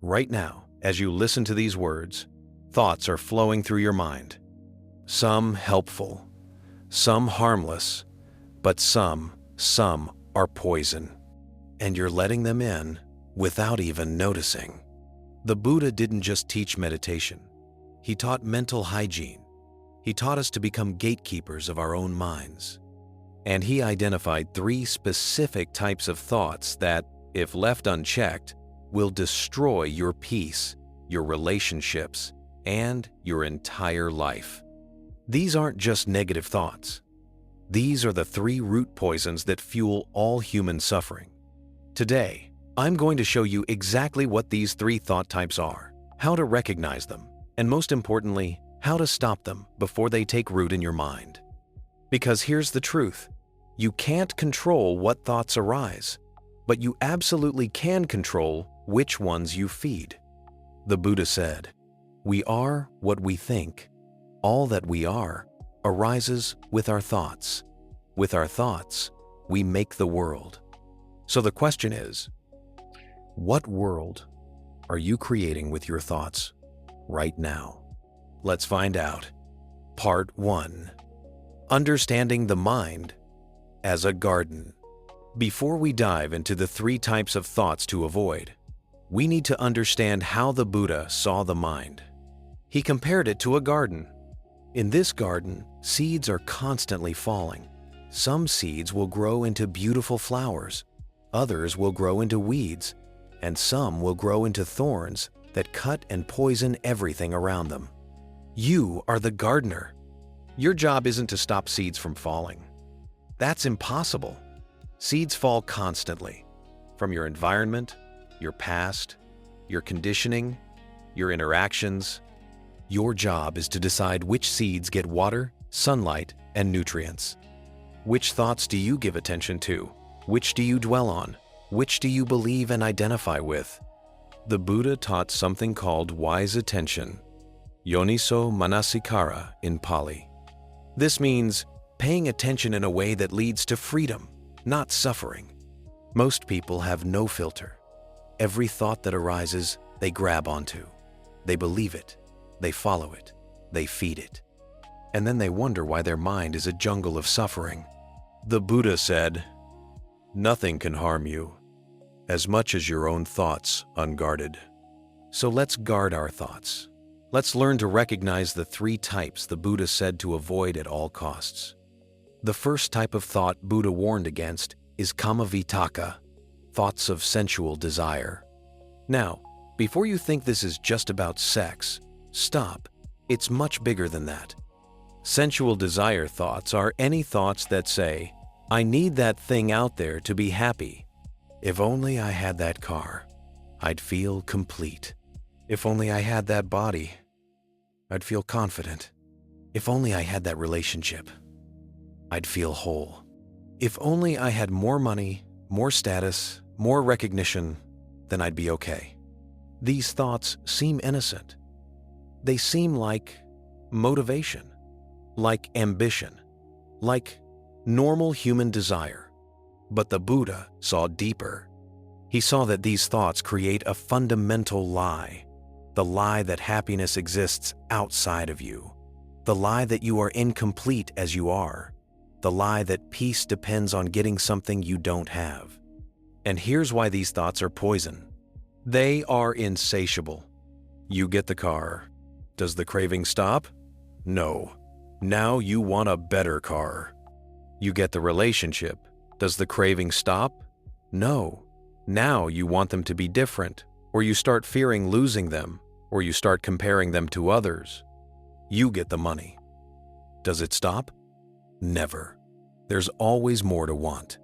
Right now, as you listen to these words, thoughts are flowing through your mind. Some helpful, some harmless, but some are poison. And you're letting them in without even noticing. The Buddha didn't just teach meditation. He taught mental hygiene. He taught us to become gatekeepers of our own minds. And he identified 3 specific types of thoughts that, if left unchecked, will destroy your peace, your relationships, and your entire life. These aren't just negative thoughts. These are the 3 root poisons that fuel all human suffering. Today, I'm going to show you exactly what these 3 thought types are, how to recognize them, and most importantly, how to stop them before they take root in your mind. Because here's the truth. You can't control what thoughts arise, but you absolutely can control which ones you feed. The Buddha said, "We are what we think. All that we are arises with our thoughts. With our thoughts, we make the world." So the question is, what world are you creating with your thoughts right now? Let's find out. Part 1. Understanding the mind as a garden. Before we dive into the 3 types of thoughts to avoid, we need to understand how the Buddha saw the mind. He compared it to a garden. In this garden, seeds are constantly falling. Some seeds will grow into beautiful flowers, others will grow into weeds, and some will grow into thorns that cut and poison everything around them. You are the gardener. Your job isn't to stop seeds from falling. That's impossible. Seeds fall constantly, from your environment, your past, your conditioning, your interactions. Your job is to decide which seeds get water, sunlight, and nutrients. Which thoughts do you give attention to? Which do you dwell on? Which do you believe and identify with? The Buddha taught something called wise attention, yoniso manasikara in Pali. This means paying attention in a way that leads to freedom, not suffering. Most people have no filter. Every thought that arises, they grab onto. They believe it, they follow it, they feed it. And then they wonder why their mind is a jungle of suffering. The Buddha said, "Nothing can harm you as much as your own thoughts unguarded." So let's guard our thoughts. Let's learn to recognize the 3 types the Buddha said to avoid at all costs. The first type of thought Buddha warned against is kamavitaka, thoughts of sensual desire. Now, before you think this is just about sex, stop. It's much bigger than that. Sensual desire thoughts are any thoughts that say, "I need that thing out there to be happy. If only I had that car, I'd feel complete. If only I had that body, I'd feel confident. If only I had that relationship, I'd feel whole. If only I had more money, more status, more recognition, then I'd be okay." These thoughts seem innocent. They seem like motivation, like ambition, like normal human desire. But the Buddha saw deeper. He saw that these thoughts create a fundamental lie, the lie that happiness exists outside of you, the lie that you are incomplete as you are, the lie that peace depends on getting something you don't have. And here's why these thoughts are poison. They are insatiable. You get the car. Does the craving stop? No. Now you want a better car. You get the relationship. Does the craving stop? No. Now you want them to be different, or you start fearing losing them, or you start comparing them to others. You get the money. Does it stop? Never. There's always more to want.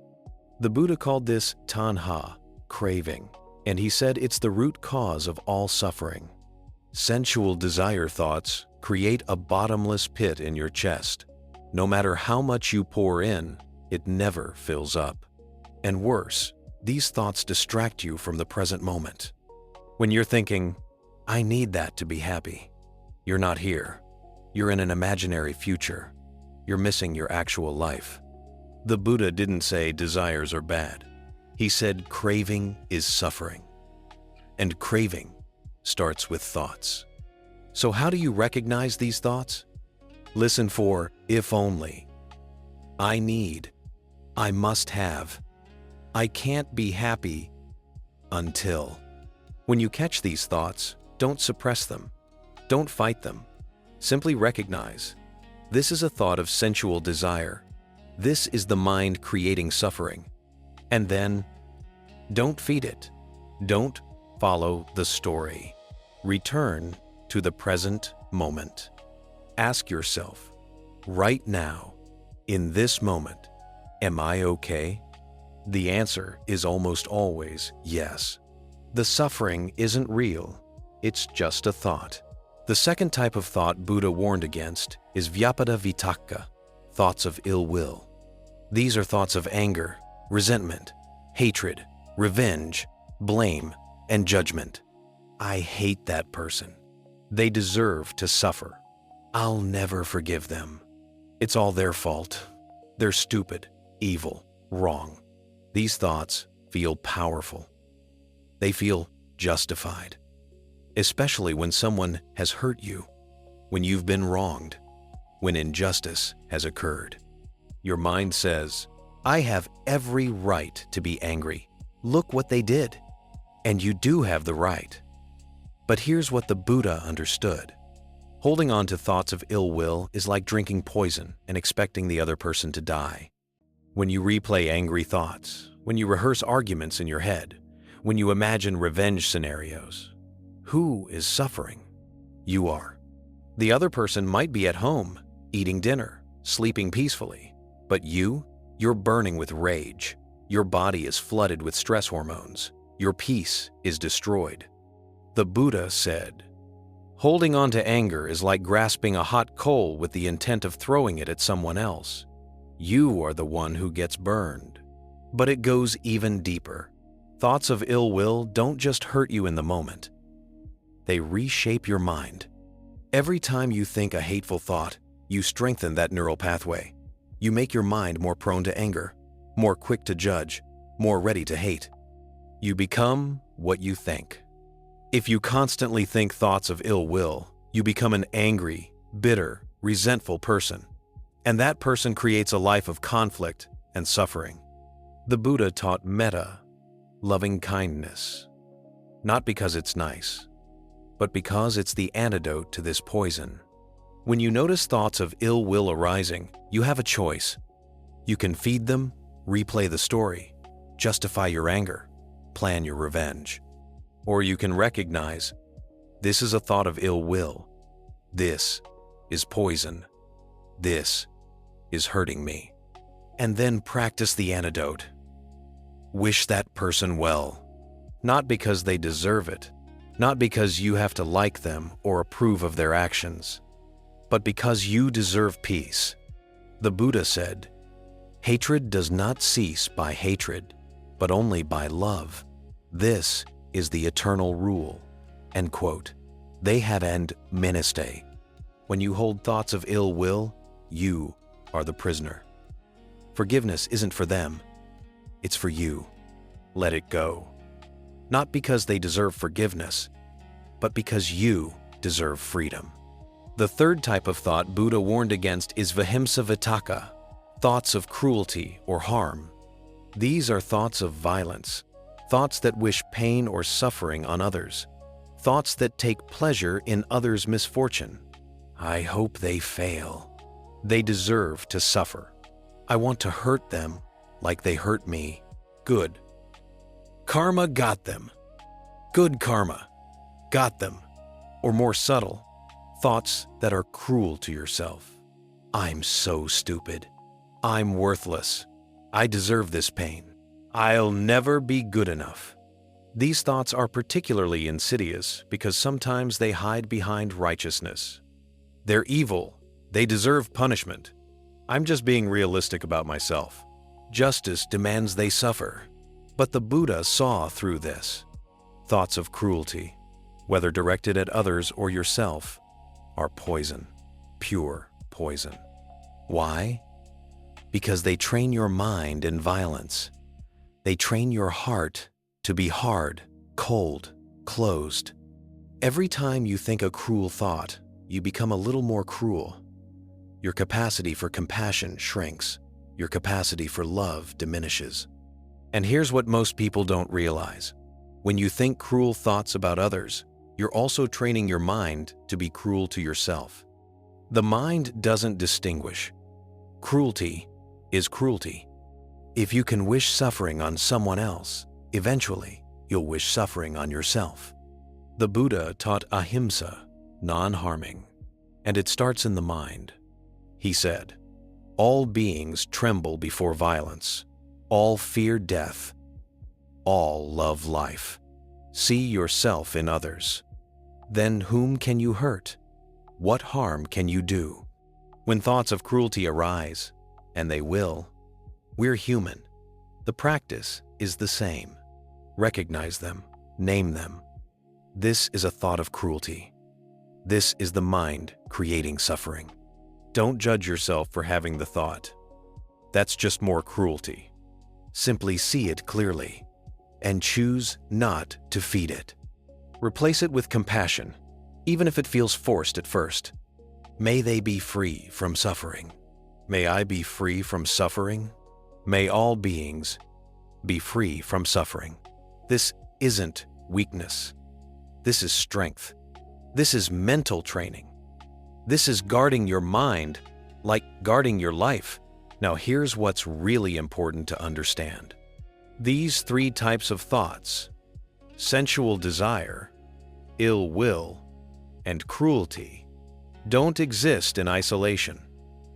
The Buddha called this tanha, craving, and he said it's the root cause of all suffering. Sensual desire thoughts create a bottomless pit in your chest. No matter how much you pour in, it never fills up. And worse, these thoughts distract you from the present moment. When you're thinking, "I need that to be happy," you're not here. You're in an imaginary future. You're missing your actual life. The Buddha didn't say desires are bad. He said craving is suffering. And craving starts with thoughts. So how do you recognize these thoughts? Listen for if only, I need, I must have, I can't be happy until. When you catch these thoughts, don't suppress them. Don't fight them. Simply recognize. This is a thought of sensual desire. This is the mind creating suffering. And then, don't feed it. Don't follow the story. Return to the present moment. Ask yourself, right now, in this moment, am I okay? The answer is almost always yes. The suffering isn't real, it's just a thought. The second type of thought Buddha warned against is vyapada vitakka, thoughts of ill will. These are thoughts of anger, resentment, hatred, revenge, blame, and judgment. I hate that person. They deserve to suffer. I'll never forgive them. It's all their fault. They're stupid, evil, wrong. These thoughts feel powerful. They feel justified, especially when someone has hurt you, when you've been wronged, when injustice has occurred. Your mind says, I have every right to be angry. Look what they did. And you do have the right. But here's what the Buddha understood. Holding on to thoughts of ill will is like drinking poison and expecting the other person to die. When you replay angry thoughts, when you rehearse arguments in your head, when you imagine revenge scenarios, who is suffering? You are. The other person might be at home, eating dinner, sleeping peacefully, but you're burning with rage. Your body is flooded with stress hormones. Your peace is destroyed. The Buddha said, holding on to anger is like grasping a hot coal with the intent of throwing it at someone else. You are the one who gets burned. But it goes even deeper. Thoughts of ill will don't just hurt you in the moment. They reshape your mind. Every time you think a hateful thought, you strengthen that neural pathway. You make your mind more prone to anger, more quick to judge, more ready to hate. You become what you think. If you constantly think thoughts of ill will, you become an angry, bitter, resentful person. And that person creates a life of conflict and suffering. The Buddha taught metta, loving kindness, not because it's nice, but because it's the antidote to this poison. When you notice thoughts of ill will arising, you have a choice. You can feed them, replay the story, justify your anger, plan your revenge. Or you can recognize, this is a thought of ill will. This is poison. This is hurting me. And then practice the antidote. Wish that person well, not because they deserve it, not because you have to like them or approve of their actions, but because you deserve peace. The Buddha said, hatred does not cease by hatred, but only by love. This is the eternal rule. End quote. They have end meneste. When you hold thoughts of ill will, you are the prisoner. Forgiveness isn't for them. It's for you. Let it go. Not because they deserve forgiveness, but because you deserve freedom. The third type of thought Buddha warned against is vihimsa vitakka, thoughts of cruelty or harm. These are thoughts of violence, thoughts that wish pain or suffering on others, thoughts that take pleasure in others' misfortune. I hope they fail. They deserve to suffer. I want to hurt them like they hurt me. Good. Karma got them. Good karma got them. Or more subtle, thoughts that are cruel to yourself. I'm so stupid. I'm worthless. I deserve this pain. I'll never be good enough. These thoughts are particularly insidious because sometimes they hide behind righteousness. They're evil. They deserve punishment. I'm just being realistic about myself. Justice demands they suffer. But the Buddha saw through this. Thoughts of cruelty, whether directed at others or yourself, are poison, pure poison. Why? Because they train your mind in violence. They train your heart to be hard, cold, closed. Every time you think a cruel thought, you become a little more cruel. Your capacity for compassion shrinks. Your capacity for love diminishes. And here's what most people don't realize. When you think cruel thoughts about others, you're also training your mind to be cruel to yourself. The mind doesn't distinguish. Cruelty is cruelty. If you can wish suffering on someone else, eventually you'll wish suffering on yourself. The Buddha taught ahimsa, non-harming, and it starts in the mind. He said, "All beings tremble before violence. All fear death. All love life. See yourself in others. Then whom can you hurt? What harm can you do?" When thoughts of cruelty arise, and they will, we're human. The practice is the same. Recognize them, name them. This is a thought of cruelty. This is the mind creating suffering. Don't judge yourself for having the thought. That's just more cruelty. Simply see it clearly and choose not to feed it. Replace it with compassion, even if it feels forced at first. May they be free from suffering. May I be free from suffering. May all beings be free from suffering. This isn't weakness. This is strength. This is mental training. This is guarding your mind like guarding your life. Now here's what's really important to understand. These three types of thoughts, sensual desire, ill will, and cruelty, don't exist in isolation.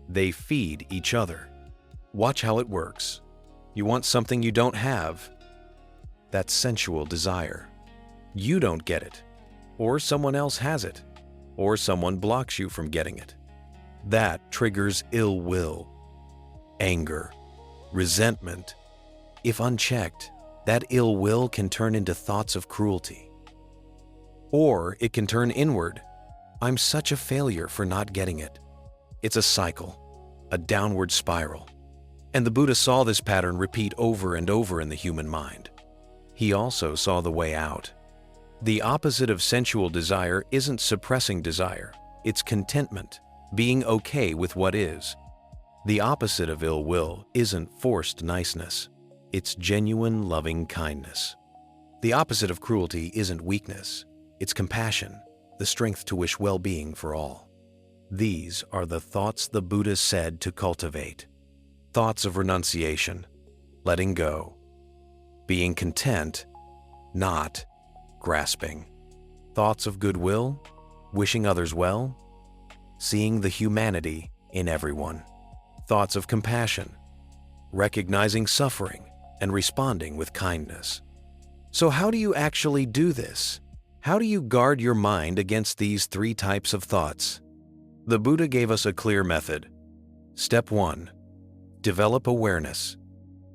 They feed each other. Watch how it works. You want something you don't have? That's sensual desire. You don't get it, or someone else has it, or someone blocks you from getting it. That triggers ill will, anger, resentment. If unchecked, that ill will can turn into thoughts of cruelty. Or it can turn inward. I'm such a failure for not getting it. It's a cycle, a downward spiral. And the Buddha saw this pattern repeat over and over in the human mind. He also saw the way out. The opposite of sensual desire isn't suppressing desire. It's contentment, being okay with what is. The opposite of ill will isn't forced niceness. It's genuine loving kindness. The opposite of cruelty isn't weakness. It's compassion, the strength to wish well-being for all. These are the thoughts the Buddha said to cultivate. Thoughts of renunciation, letting go, being content, not grasping. Thoughts of goodwill, wishing others well, seeing the humanity in everyone. Thoughts of compassion, recognizing suffering and responding with kindness. So how do you actually do this? How do you guard your mind against these three types of thoughts? The Buddha gave us a clear method. Step 1. Develop awareness.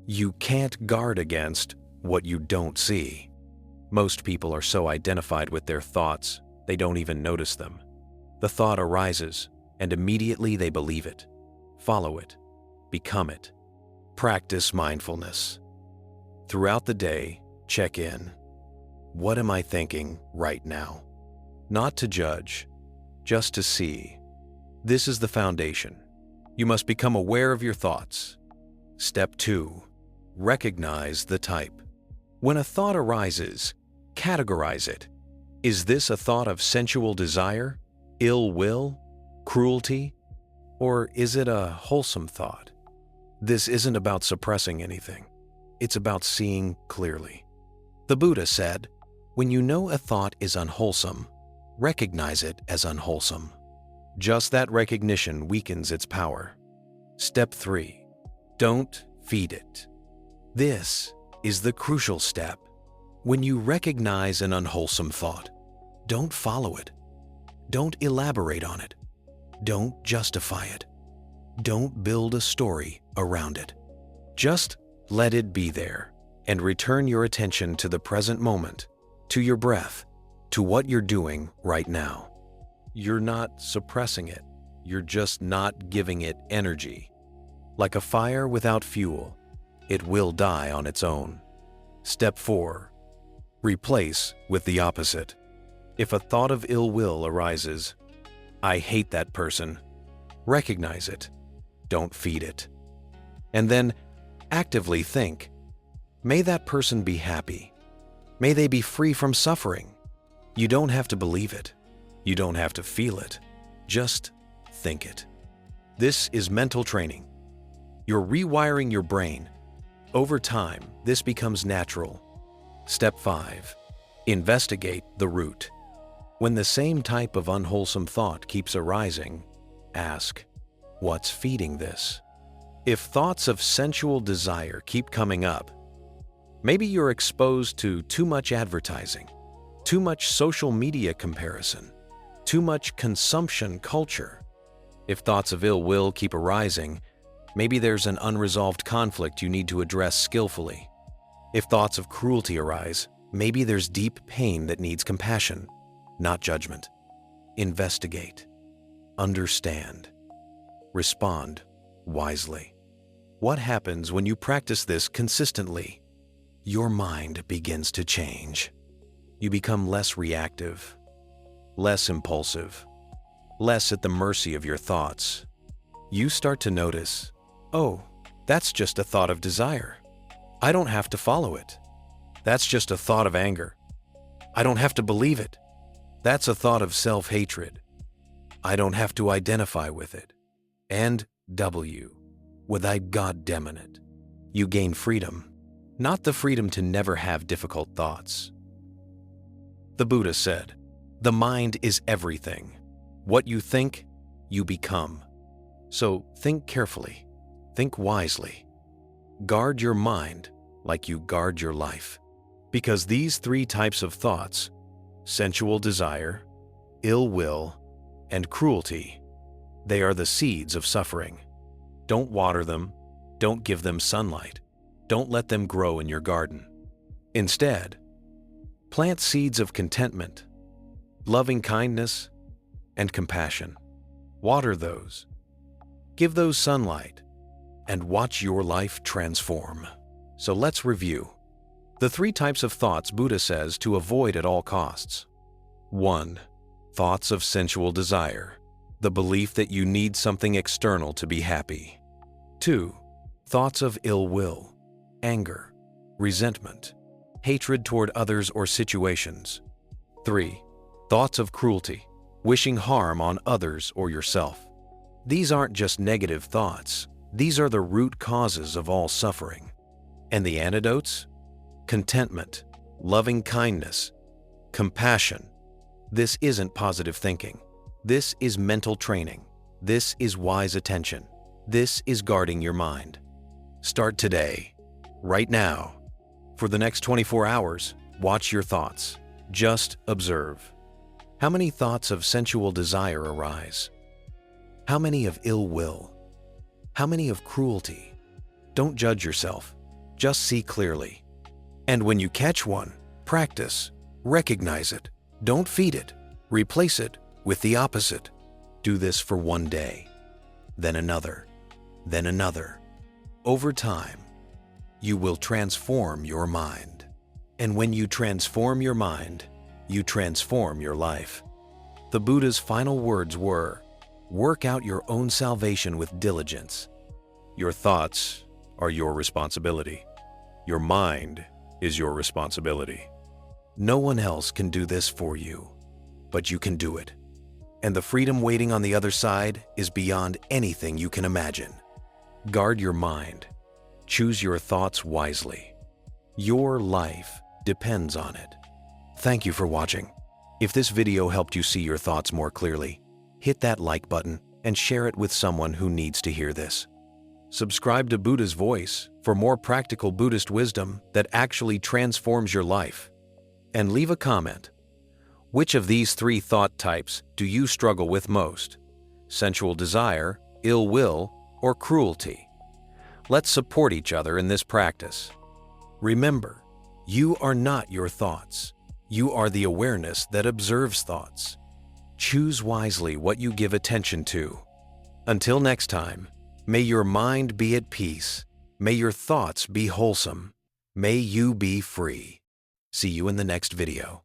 You can't guard against what you don't see. Most people are so identified with their thoughts, they don't even notice them. The thought arises, and immediately they believe it. Follow it. Become it. Practice mindfulness. Throughout the day, check in. What am I thinking right now? Not to judge, just to see. This is the foundation. You must become aware of your thoughts. Step 2. Recognize the type. When a thought arises, categorize it. Is this a thought of sensual desire, ill will, cruelty, or is it a wholesome thought? This isn't about suppressing anything. It's about seeing clearly. The Buddha said, when you know a thought is unwholesome, recognize it as unwholesome. Just that recognition weakens its power. Step 3. Don't feed it. This is the crucial step. When you recognize an unwholesome thought, don't follow it. Don't elaborate on it. Don't justify it. Don't build a story around it. Just let it be there and return your attention to the present moment, to your breath, to what you're doing right now. You're not suppressing it. You're just not giving it energy. Like a fire without fuel, it will die on its own. Step 4. Replace with the opposite. If a thought of ill will arises, I hate that person, recognize it. Don't feed it. And then actively think, may that person be happy. May they be free from suffering. You don't have to believe it. You don't have to feel it. Just think it. This is mental training. You're rewiring your brain. Over time, this becomes natural. Step 5. Investigate the root. When the same type of unwholesome thought keeps arising, ask, what's feeding this? If thoughts of sensual desire keep coming up, maybe you're exposed to too much advertising, too much social media comparison, too much consumption culture. If thoughts of ill will keep arising, maybe there's an unresolved conflict you need to address skillfully. If thoughts of cruelty arise, maybe there's deep pain that needs compassion, not judgment. Investigate. Understand. Respond wisely. What happens when you practice this consistently? Your mind begins to change. You become less reactive, less impulsive, less at the mercy of your thoughts. You start to notice, oh, that's just a thought of desire. I don't have to follow it. That's just a thought of anger. I don't have to believe it. That's a thought of self-hatred. I don't have to identify with it. And W, without goddamn it. You gain freedom, not the freedom to never have difficult thoughts. The Buddha said, the mind is everything. What you think, you become. So think carefully, think wisely. Guard your mind like you guard your life. Because these 3 types of thoughts, sensual desire, ill will, and cruelty, they are the seeds of suffering. Don't water them, don't give them sunlight, don't let them grow in your garden. Instead, plant seeds of contentment, loving kindness, and compassion. Water those. Give those sunlight, and watch your life transform. So let's review. The 3 types of thoughts Buddha says to avoid at all costs. 1. Thoughts of sensual desire, the belief that you need something external to be happy. 2. Thoughts of ill will, anger, resentment, hatred toward others or situations. 3. Thoughts of cruelty, wishing harm on others or yourself. These aren't just negative thoughts. These are the root causes of all suffering. And the antidotes? Contentment, loving kindness, compassion. This isn't positive thinking. This is mental training. This is wise attention. This is guarding your mind. Start today, right now. For the next 24 hours, watch your thoughts. Just observe. How many thoughts of sensual desire arise? How many of ill will? How many of cruelty? Don't judge yourself. Just see clearly. And when you catch one, practice, recognize it. Don't feed it. Replace it with the opposite. Do this for 1 day, then another, then another. Over time, you will transform your mind. And when you transform your mind, you transform your life. The Buddha's final words were, work out your own salvation with diligence. Your thoughts are your responsibility. Your mind is your responsibility. No one else can do this for you, but you can do it. And the freedom waiting on the other side is beyond anything you can imagine. Guard your mind. Choose your thoughts wisely. Your life depends on it. Thank you for watching. If this video helped you see your thoughts more clearly, hit that like button and share it with someone who needs to hear this. Subscribe to Buddha's Voice for more practical Buddhist wisdom that actually transforms your life. And leave a comment. Which of these 3 thought types do you struggle with most? Sensual desire, ill will, or cruelty? Let's support each other in this practice. Remember, you are not your thoughts. You are the awareness that observes thoughts. Choose wisely what you give attention to. Until next time, may your mind be at peace. May your thoughts be wholesome. May you be free. See you in the next video.